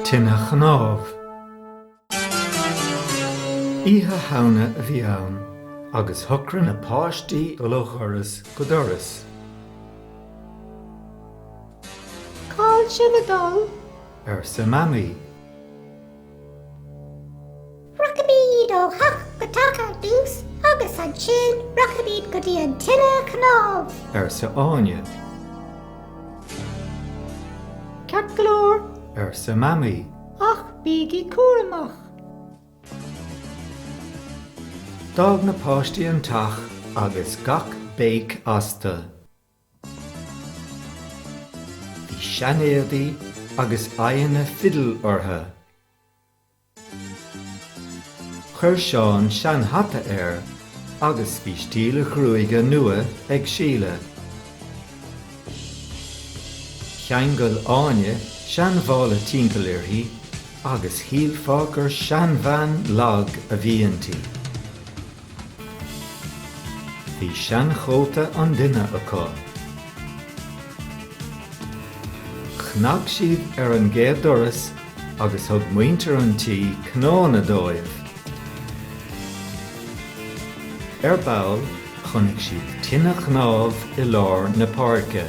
Tine Chnámh. Oíche Shamhna a bhí ann, agus thucrann na páistí buíochas go doras. Cáil sin a dul, Sa mamaí. Rockabíd ó hach go taca dús agus an sin rockabíd go dtí an Tine Chnámh. Sa áine. Ceart go leor, Sa mamaí. ach bígí cúramach. Dag na páistí an tach agus gach béic asta. Bhí seanéadaí agus aithne fidal ortha. Chuir Seán Shamhna Tine agus bhí stíle chruaige nua ag síle. Cheangal áine seanmhála tinkealirthaí agus híalfágur seanmhean lag a bhíontí. Bhí seanchóta an duine acu. Chnag siad an gcéad doras agus thug muintear an tí cnána dóibh. Bail chunig siad Tine Chnámh I lár na páirce.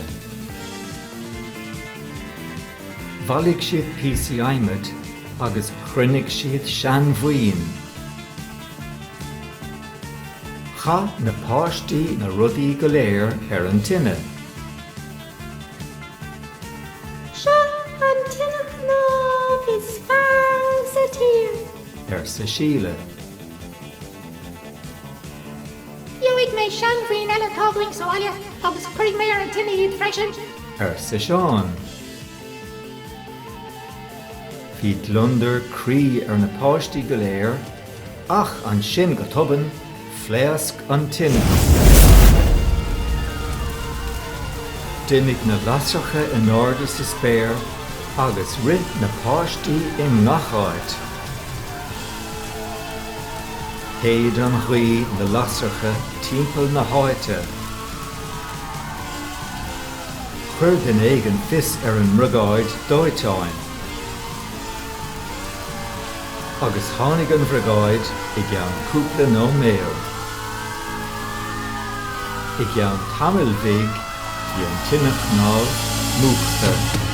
Bhaigh siad píosaí aimid agus chruinnig siad seanmhaoin. Cha na páistí na rudaí go léir an tine. Seo an Tine Chnámh is fearr sa tír. Sa síle. Dúigh mé seanmhaoin eile tábhaing sáile agus chuirigh mé ar an tine iad freisin. Sa Seán. Bhí dlundar crí ar na páistí go léir, ach an sin go tobann phléasc an tine. Dunig na lasracha in áirde sa spéir agus rid na páistí I ngacháid. Héad an ghuí na lasracha timpeall na háite. Chuir den éigean fis ar an mrugáid dóitáin. Agus tháinig an bhreagáid I gceann cúpla nó méal. I gceann tamil bhig hí an Tine Chnámh múchta.